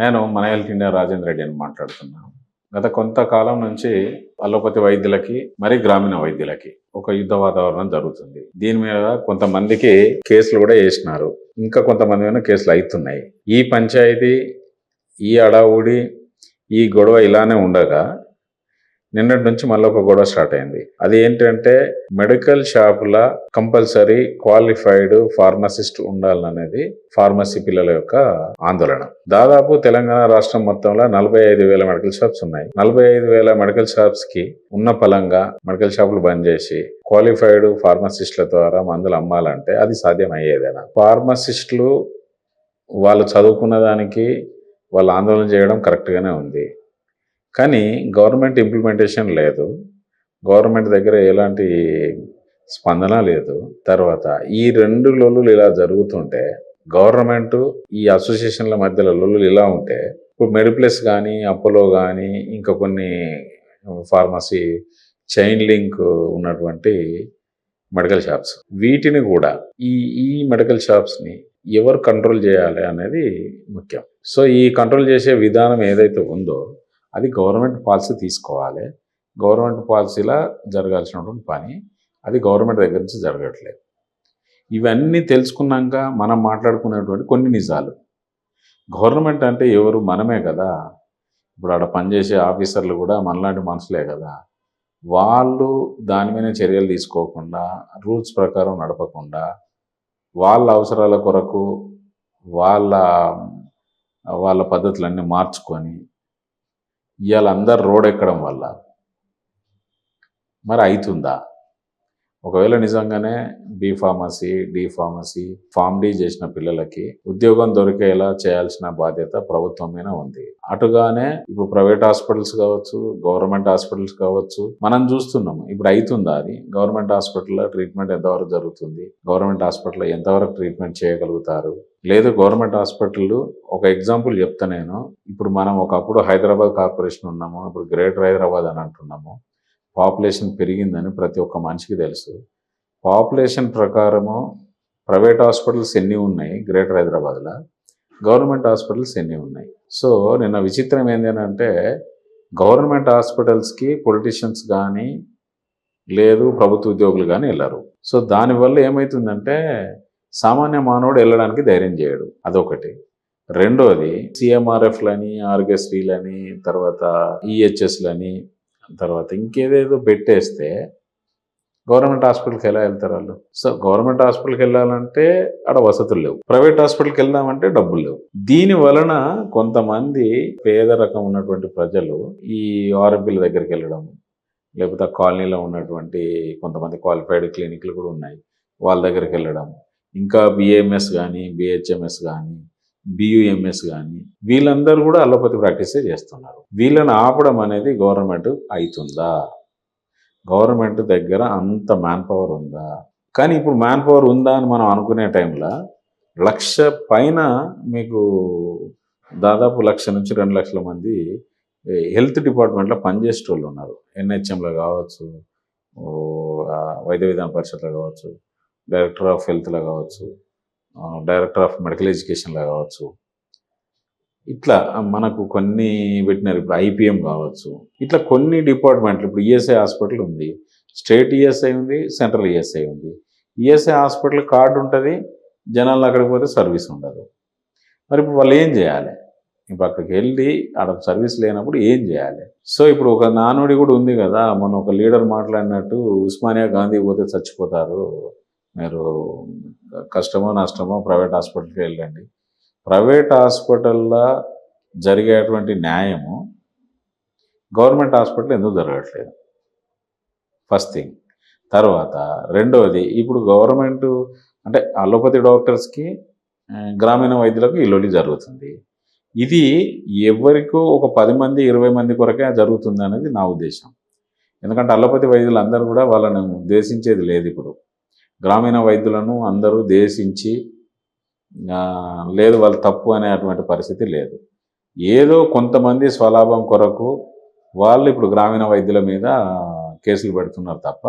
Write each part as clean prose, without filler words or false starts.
నేను మన health India Rajendra Reddy అని మాట్లాడుతున్నాను. గత కొంతకాలం నుంచి అలోపతి వైద్యులకి మరి గ్రామీణ వైద్యులకి ఒక యుద్ధ వాతావరణం జరుగుతుంది. దీని మీద కొంతమందికి కేసులు కూడా వేసినారు. ఇంకా కొంతమంది మీద కేసులు అవుతున్నాయి. ఈ పంచాయతీ, ఈ అడావుడి, ఈ గొడవ ఇలానే ఉండగా నిన్నటి నుంచి మళ్ళీ ఒక గొడవ స్టార్ట్ అయింది. అది ఏంటంటే మెడికల్ షాపుల కంపల్సరీ క్వాలిఫైడ్ ఫార్మసిస్ట్ ఉండాలనేది ఫార్మసీ పిల్లల యొక్క ఆందోళన. దాదాపు తెలంగాణ రాష్ట్రం మొత్తంలో 45,000 మెడికల్ షాప్స్ ఉన్నాయి. 45,000 మెడికల్ షాప్స్ కి ఉన్న పలంగా మెడికల్ షాపులు బంద్ చేసి క్వాలిఫైడ్ ఫార్మసిస్టుల ద్వారా మందులు అమ్మాలంటే అది సాధ్యం అయ్యేదేనా? ఫార్మసిస్టులు వాళ్ళు చదువుకున్న దానికి వాళ్ళు ఆందోళన చేయడం కరెక్ట్గానే ఉంది. కానీ గవర్నమెంట్ ఇంప్లిమెంటేషన్ లేదు. గవర్నమెంట్ దగ్గర ఎలాంటి స్పందన లేదు. తర్వాత ఈ రెండు లొల్లులు ఇలా జరుగుతుంటే గవర్నమెంట్ ఈ అసోసియేషన్ల మధ్యలో లొల్లులు ఇలా ఉంటే ఇప్పుడు మెడిప్లస్ కానీ, అపోలో కానీ, ఇంకా కొన్ని ఫార్మసీ చైన్ లింక్ ఉన్నటువంటి మెడికల్ షాప్స్, వీటిని కూడా ఈ మెడికల్ షాప్స్ని ఎవరు కంట్రోల్ చేయాలి అనేది ముఖ్యం. సో ఈ కంట్రోల్ చేసే విధానం ఏదైతే ఉందో అది గవర్నమెంట్ పాలసీ తీసుకోవాలి. గవర్నమెంట్ పాలసీలా జరగాల్సినటువంటి పని అది గవర్నమెంట్ దగ్గర నుంచి జరగట్లేదు. ఇవన్నీ తెలుసుకున్నాక మనం మాట్లాడుకునేటువంటి కొన్ని నిజాలు. గవర్నమెంట్ అంటే ఎవరు? మనమే కదా. ఇప్పుడు ఆడ పనిచేసే ఆఫీసర్లు కూడా మనలాంటి మనుషులే కదా. వాళ్ళు దాని మీద చర్యలు తీసుకోకుండా, రూల్స్ ప్రకారం నడపకుండా, వాళ్ళ అవసరాల కొరకు వాళ్ళ పద్ధతులన్నీ మార్చుకొని ఇవాళ అందరు రోడ్ ఎక్కడం వల్ల మరి అవుతుందా? ఒకవేళ నిజంగానే B pharmacy, D pharmacy, pharm D చేసిన పిల్లలకి ఉద్యోగం దొరికేలా చేయాల్సిన బాధ్యత ప్రభుత్వం మీద ఉంది. అటుగానే ఇప్పుడు ప్రైవేట్ హాస్పిటల్స్ కావచ్చు, గవర్నమెంట్ హాస్పిటల్స్ కావచ్చు, మనం చూస్తున్నాం. ఇప్పుడు అవుతుందా అది? గవర్నమెంట్ హాస్పిటల్లో ట్రీట్మెంట్ ఎంతవరకు జరుగుతుంది? గవర్నమెంట్ హాస్పిటల్లో ఎంతవరకు ట్రీట్మెంట్ చేయగలుగుతారు? లేదు గవర్నమెంట్ హాస్పిటల్, ఒక ఎగ్జాంపుల్ చెప్తా నేను. ఇప్పుడు మనం ఒకప్పుడు హైదరాబాద్ కార్పొరేషన్ ఉన్నాము, ఇప్పుడు గ్రేటర్ హైదరాబాద్ అని అంటున్నాము. పాపులేషన్ పెరిగిందని ప్రతి ఒక్క మనిషికి తెలుసు. పాపులేషన్ ప్రకారము ప్రైవేట్ హాస్పిటల్స్ ఎన్ని ఉన్నాయి గ్రేటర్ హైదరాబాద్లో, గవర్నమెంట్ హాస్పిటల్స్ ఎన్ని ఉన్నాయి? సో నిన్న విచిత్రం ఏంటంటే గవర్నమెంట్ హాస్పిటల్స్కి పొలిటీషియన్స్ కానీ లేదు ప్రభుత్వ ఉద్యోగులు కానీ వెళ్ళరు. సో దానివల్ల ఏమవుతుందంటే సామాన్య మానవుడు వెళ్ళడానికి ధైర్యం చేయడు. అదొకటి. రెండోది సిఎంఆర్ఎఫ్లని, ఆరోగ్యశ్రీలని, తర్వాత ఈహెచ్ఎస్లని, తర్వాత ఇంకేదేదో పెట్టేస్తే గవర్నమెంట్ హాస్పిటల్కి ఎలా వెళ్తారు వాళ్ళు? సో గవర్నమెంట్ హాస్పిటల్కి వెళ్ళాలంటే ఆడ వసతులు లేవు, ప్రైవేట్ హాస్పిటల్కి వెళ్దామంటే డబ్బులు లేవు. దీని వలన కొంతమంది పేద రకం ఉన్నటువంటి ప్రజలు ఈ ఆర్ఎంపీల దగ్గరికి వెళ్ళడం, లేకపోతే కాలనీలో ఉన్నటువంటి కొంతమంది క్వాలిఫైడ్ క్లినిక్లు కూడా ఉన్నాయి, వాళ్ళ దగ్గరికి వెళ్ళడం, ఇంకా బిఏఎంఎస్ కానీ, బిహెచ్ఎంఎస్ కానీ, బియుఎంఎస్ కానీ, వీళ్ళందరూ కూడా అలోపతి ప్రాక్టీసే చేస్తున్నారు. వీళ్ళని ఆపడం అనేది గవర్నమెంట్ అవుతుందా? గవర్నమెంట్ దగ్గర అంత మ్యాన్ పవర్ ఉందా? కానీ ఇప్పుడు మ్యాన్ పవర్ ఉందా అని మనం అనుకునే టైంలో 1,00,000 పైన మీకు దాదాపు 1,00,000 నుంచి 2,00,000 మంది హెల్త్ డిపార్ట్మెంట్లో పనిచేసే వాళ్ళు ఉన్నారు. ఎన్హెచ్ఎంలో కావచ్చు, వైద్య విధాన పరిషత్లో కావచ్చు, డైరెక్టర్ ఆఫ్ హెల్త్లో కావచ్చు, డైరెక్టర్ ఆఫ్ మెడికల్ ఎడ్యుకేషన్లో కావచ్చు, ఇట్లా మనకు కొన్ని పెట్టినారు. ఇప్పుడు ఐపీఎం కావచ్చు, ఇట్లా కొన్ని డిపార్ట్మెంట్లు. ఇప్పుడు ఈఎస్ఐ హాస్పిటల్ ఉంది, స్టేట్ ఈఎస్ఐ ఉంది, సెంట్రల్ ఈఎస్ఐ ఉంది. ఈఎస్ఐ హాస్పిటల్ కార్డు ఉంటుంది, జనాలు అక్కడికి పోతే సర్వీస్ ఉండదు. మరి ఇప్పుడు వాళ్ళు ఏం చేయాలి? ఇప్పుడు అక్కడికి వెళ్ళి ఆడ సర్వీస్ లేనప్పుడు ఏం చేయాలి? సో ఇప్పుడు ఒక నానుడి కూడా ఉంది కదా, మన ఒక లీడర్ మాట్లాడినట్టు ఉస్మానియా గాంధీ పోతే చచ్చిపోతారు, మీరు కష్టమో నష్టమో ప్రైవేట్ హాస్పిటల్కి వెళ్ళండి. ప్రైవేట్ హాస్పిటల్లో జరిగేటువంటి న్యాయము గవర్నమెంట్ హాస్పిటల్ ఎందుకు జరగట్లేదు? First thing. తర్వాత రెండవది, ఇప్పుడు గవర్నమెంట్ అంటే అలోపతి డాక్టర్స్కి, గ్రామీణ వైద్యులకు ఇల్లు జరుగుతుంది. ఇది ఎవరికో ఒక 10 మంది 20 మంది కొరకే జరుగుతుంది అనేది నా ఉద్దేశం. ఎందుకంటే అలోపతి వైద్యులు అందరూ కూడా వాళ్ళని ఉద్దేశించేది లేదు. ఇప్పుడు గ్రామీణ వైద్యులను అందరూ దేశించి లేదు వాళ్ళు తప్పు అనేటువంటి పరిస్థితి లేదు. ఏదో కొంతమంది స్వలాభం కొరకు వాళ్ళు ఇప్పుడు గ్రామీణ వైద్యుల మీద కేసులు పెడుతున్నారు తప్ప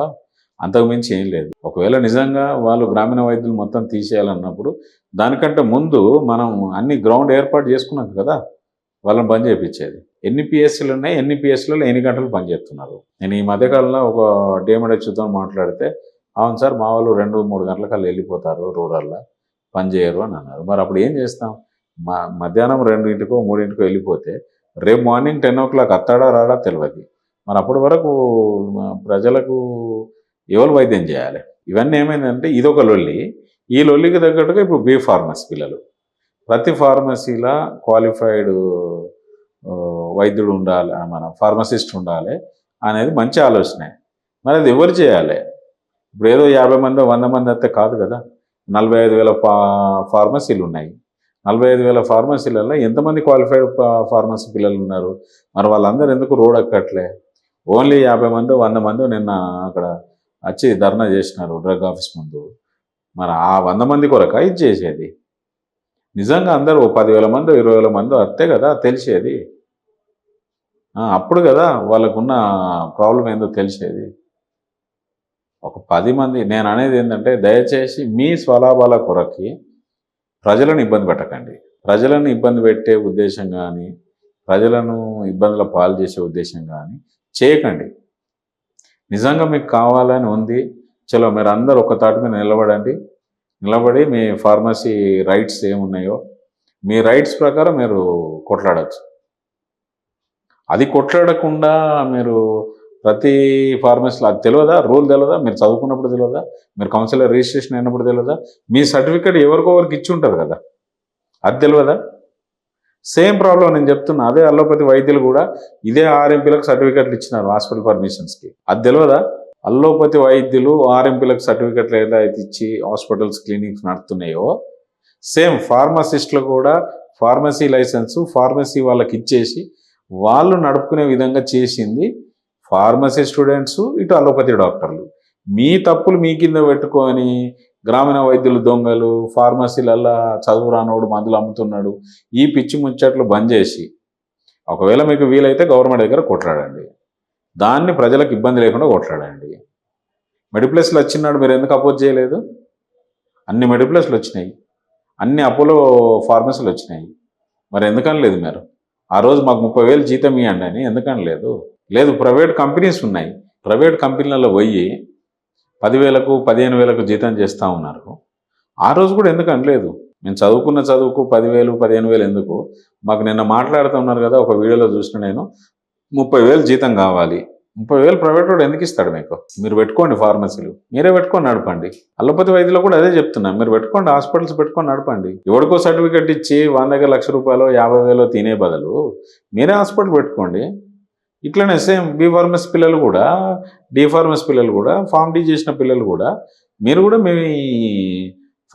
అంతకుమించి ఏం లేదు. ఒకవేళ నిజంగా వాళ్ళు గ్రామీణ వైద్యులు మొత్తం తీసేయాలన్నప్పుడు దానికంటే ముందు మనం అన్ని గ్రౌండ్ ఏర్పాటు చేసుకున్నాం కదా. వాళ్ళని బంద్ చేయించేది. ఎన్ని పిఎస్సీలు ఉన్నాయి, ఎన్ని పిఎస్సీలలో ఎన్ని గంటలు పనిచేస్తున్నారు. నేను ఈ మధ్యకాలంలో ఒక డిఎంఎడ్హెచ్తో మాట్లాడితే, అవును సార్ మా వాళ్ళు 2-3 గంటలకల్లా వెళ్ళిపోతారు రూరల్లో, పని చేయరు అని అన్నారు. మరి అప్పుడు ఏం చేస్తాం? మధ్యాహ్నం 2కో 3కో వెళ్ళిపోతే రేపు మార్నింగ్ 10 o'clock అత్తాడా రాడా తెలియదు. మరి అప్పటి వరకు ప్రజలకు ఎవరు వైద్యం చేయాలి? ఇవన్నీ ఏమైందంటే ఇదొక లొల్లి. ఈ లొల్లికి తగ్గట్టుగా ఇప్పుడు బీ ఫార్మసీ పిల్లలు, ప్రతి ఫార్మసీలో క్వాలిఫైడ్ వైద్యుడు ఉండాలి, మన ఫార్మసిస్ట్ ఉండాలి అనేది మంచి ఆలోచనే. మరి అది ఎవరు చేయాలి? ఇప్పుడు ఏదో 50 మందో 100 మంది అయితే కాదు కదా. 45,000 ఫార్మసీలు ఉన్నాయి. 45,000 ఫార్మసీలలో ఎంతమంది క్వాలిఫైడ్ ఫార్మసీ పిల్లలు ఉన్నారు? మరి వాళ్ళందరూ ఎందుకు రోడ్ ఎక్కట్లే? ఓన్లీ 50 మందో 100 మందో నిన్న అక్కడ వచ్చి ధర్నా చేసినారు డ్రగ్ ఆఫీస్ ముందు. మరి ఆ 100 మంది కొరక ఇది చేసేది? నిజంగా అందరూ 10,000 మందో 20,000 మందో వస్తే కదా తెలిసేది. అప్పుడు కదా వాళ్ళకున్న ప్రాబ్లం ఏందో తెలిసేది. ఒక 10 మంది, నేను అనేది ఏంటంటే దయచేసి మీ స్వలాభాల కొరకి ప్రజలను ఇబ్బంది పెట్టకండి. ప్రజలను ఇబ్బంది పెట్టే ఉద్దేశం కానీ, ప్రజలను ఇబ్బందుల పాలు చేసే ఉద్దేశం కానీ చేయకండి. నిజంగా మీకు కావాలని ఉంది, చలో మీరు అందరూ ఒక తాటి మీద నిలబడి మీ ఫార్మసీ రైట్స్ ఏమున్నాయో మీ రైట్స్ ప్రకారం మీరు కొట్లాడచ్చు. అది కొట్లాడకుండా మీరు ప్రతి ఫార్మసీలో అది తెలియదా? రూల్ తెలియదా? మీరు చదువుకున్నప్పుడు తెలియదా? మీరు కౌన్సిలర్ రిజిస్ట్రేషన్ అయినప్పుడు తెలియదా? మీ సర్టిఫికేట్ ఎవరికొవరికి ఇచ్చి ఉంటారు కదా, అది తెలియదా? సేమ్ ప్రాబ్లం నేను చెప్తున్నా. అదే అల్లోపతి వైద్యులు కూడా ఇదే ఆర్ఎంపీలకు సర్టిఫికెట్లు ఇచ్చినారు హాస్పిటల్ పర్మిషన్స్కి, అది తెలియదా? అల్లోపతి వైద్యులు ఆర్ఎంపీలకు సర్టిఫికెట్లు ఏదైతే ఇచ్చి హాస్పిటల్స్ క్లినిక్స్ నడుతున్నాయో సేమ్ ఫార్మసిస్టులు కూడా ఫార్మసీ లైసెన్సు ఫార్మసీ వాళ్ళకి ఇచ్చేసి వాళ్ళు నడుపుకునే విధంగా చేసింది ఫార్మసీ స్టూడెంట్స్, ఇటు అలోపతి డాక్టర్లు. మీ తప్పులు మీ కింద పెట్టుకొని గ్రామీణ వైద్యులు దొంగలు, ఫార్మసీలల్లా చదువు రానోడు మందులు అమ్ముతున్నాడు, ఈ పిచ్చి ముచ్చట్లు బంద్ చేసి ఒకవేళ మీకు వీలైతే గవర్నమెంట్ దగ్గర కొట్లాడండి, దాన్ని ప్రజలకు ఇబ్బంది లేకుండా కొట్లాడండి. మెడిప్లస్లు వచ్చినాడు మీరు ఎందుకు అపోజ్ చేయలేదు? అన్ని మెడిప్లస్లు వచ్చినాయి, అన్ని అపోలో ఫార్మసీలు వచ్చినాయి, మరి ఎందుకని లేదు? మీరు ఆ రోజు మాకు 30,000 జీతం ఇవ్వండి అని ఎందుకని లేదు? లేదు, ప్రైవేట్ కంపెనీస్ ఉన్నాయి, ప్రైవేట్ కంపెనీలలో పోయి 10,000కు 15,000కు జీతం చేస్తూ ఉన్నారు. ఆ రోజు కూడా ఎందుకు అనలేదు? మేము చదువుకున్న చదువుకు 10,000 15,000 ఎందుకు? మాకు నిన్న మాట్లాడుతూ ఉన్నారు కదా, ఒక వీడియోలో చూసిన నేను, 30,000 జీతం కావాలి. 30,000 ప్రైవేట్ వాడు ఎందుకు ఇస్తాడు మీకు? మీరు పెట్టుకోండి ఫార్మసీలు, మీరే పెట్టుకొని నడపండి. అల్లోపతి వైద్యులు కూడా అదే చెప్తున్నా, మీరు పెట్టుకోండి, హాస్పిటల్స్ పెట్టుకొని నడపండి. ఎవరికో సర్టిఫికెట్ ఇచ్చి 100 దగ్గర ₹1,00,000 50,000 తినే బదులు మీరే హాస్పిటల్ పెట్టుకోండి. ఇట్లనే సేమ్ బీ ఫార్మసీ పిల్లలు కూడా, డి ఫార్మసీ పిల్లలు కూడా, ఫార్మ్ డి చేసిన పిల్లలు కూడా మీరు కూడా మీ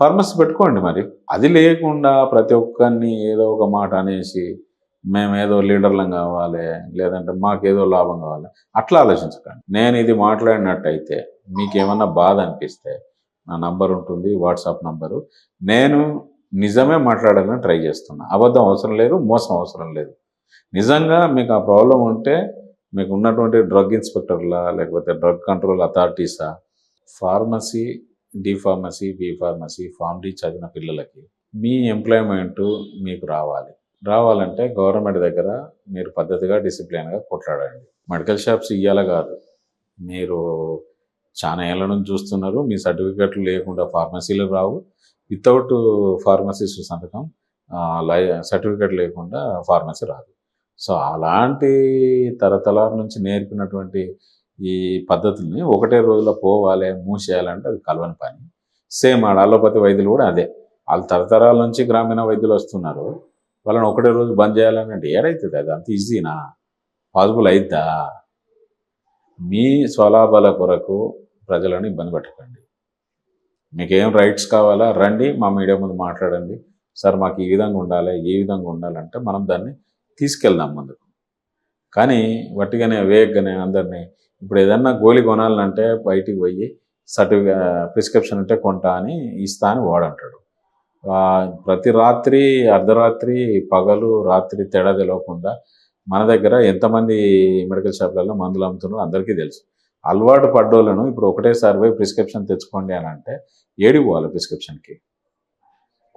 ఫార్మసీ పెట్టుకోండి. మరి అది లేకుండా ప్రతి ఒక్కరిని ఏదో ఒక మాట అనేసి మేము ఏదో లీడర్లం కావాలి, లేదంటే మాకేదో లాభం కావాలి, అట్లా ఆలోచించకండి. నేను ఇది మాట్లాడినట్టయితే మీకు ఏమన్నా బాధ అనిపిస్తే నా నంబర్ ఉంటుంది, వాట్సాప్ నంబరు. నేను నిజమే మాట్లాడాలని ట్రై చేస్తున్నా, అబద్ధం అవసరం లేదు, మోసం అవసరం లేదు. నిజంగా మీకు ఆ ప్రాబ్లం ఉంటే మీకు ఉన్నటువంటి డ్రగ్ ఇన్స్పెక్టర్లా లేకపోతే డ్రగ్ కంట్రోల్ అథారిటీసా, pharmacy, D pharmacy, B pharmacy, pharm D చదివిన పిల్లలకి మీ ఎంప్లాయ్మెంటు మీకు రావాలంటే గవర్నమెంట్ దగ్గర మీరు పద్ధతిగా డిసిప్లిన్గా కొట్లాడండి. మెడికల్ షాప్స్ ఇయ్యాల కాదు, మీరు చాలా ఏళ్ళ నుంచి చూస్తున్నారు, మీ సర్టిఫికెట్లు లేకుండా ఫార్మసీలు రావు, వితౌట్ ఫార్మసిస్ట్ సంతకం సర్టిఫికెట్ లేకుండా ఫార్మసీ రాదు. సో అలాంటి తరతరాల నుంచి నేర్పినటువంటి ఈ పద్ధతుల్ని ఒకటే రోజులో పోవాలి మూసేయాలంటే అది కలవని పని. సేమ్ అలోపతి వైద్యులు కూడా అదే, వాళ్ళు తరతరాల నుంచి గ్రామీణ వైద్యులు వస్తున్నారు, వాళ్ళని ఒకటే రోజు బంద్ చేయాలంటే ఏడవుతుంది? అది అంత ఈజీనా? పాసిబుల్ అయిద్దా? మీ స్వలాభాల కొరకు ప్రజలను ఇబ్బంది పెట్టకండి. మీకు ఏం రైట్స్ కావాలా రండి, మా మీడియా ముందు మాట్లాడండి, సార్ మాకు ఈ విధంగా ఉండాలి, ఏ విధంగా ఉండాలంటే మనం దాన్ని తీసుకెళ్దాం ముందుకు. కానీ వట్టిగానే వేగగానే అందరినీ ఇప్పుడు ఏదన్నా గోళీ కొనాలంటే బయటికి పోయి ప్రిస్క్రిప్షన్ అంటే కొంటా అని ఇస్తా అని వాడంటాడు. ప్రతి రాత్రి అర్ధరాత్రి పగలు రాత్రి తేడా తెలియకుండా మన దగ్గర ఎంతమంది మెడికల్ షాప్లలో మందులు అమ్ముతున్నారో అందరికీ తెలుసు. అలవాటు పడ్డోళ్ళను ఇప్పుడు ఒకటేసారి పోయి ప్రిస్క్రిప్షన్ తెచ్చుకోండి అని అంటే ఏడికి పోవాలి? ప్రిస్క్రిప్షన్కి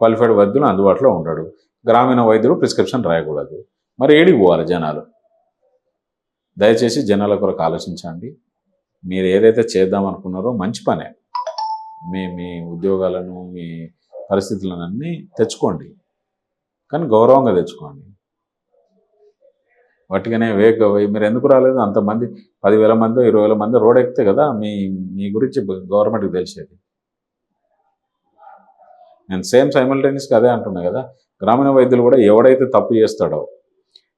క్వాలిఫైడ్ వైద్యులు అందుబాటులో ఉండడు, గ్రామీణ వైద్యులు ప్రిస్క్రిప్షన్ రాయకూడదు. మరి ఏడికి పోవాలి జనాలు? దయచేసి జనాల కొరకు ఆలోచించండి. మీరు ఏదైతే చేద్దాం అనుకున్నారో మంచి పనే. మీ ఉద్యోగాలను, మీ పరిస్థితులను అన్నీ తెచ్చుకోండి, కానీ గౌరవంగా తెచ్చుకోండి. వాటికనే మీరు ఎందుకు రాలేదు? అంతమంది 10,000 మంది 20,000 మంది రోడ్ ఎక్కితే కదా మీ గురించి గవర్నమెంట్కి తెలిసేది. నేను సైమల్టేనియస్గా అదే అంటున్నా కదా. గ్రామీణ వైద్యులు కూడా ఎవడైతే తప్పు చేస్తాడో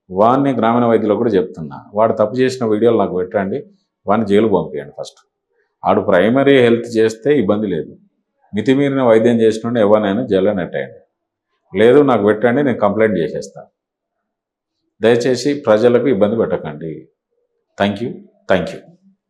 వాడిని గ్రామీణ వైద్యులు కూడా చెప్తున్నా, వాడు తప్పు చేసిన వీడియోలు నాకు పెట్టండి, వాడిని జైలు పంపించండి ఫస్ట్. ఆడు ప్రైమరీ హెల్త్ చేస్తే ఇబ్బంది లేదు, మితిమీరిన వైద్యం చేసినోడిని ఎవరినైనా జైల్లో నెట్టేయండి. లేదు నాకు పెట్టండి, నేను కంప్లైంట్ చేసేస్తాను. దయచేసి ప్రజలకు ఇబ్బంది పెట్టకండి. Thank you.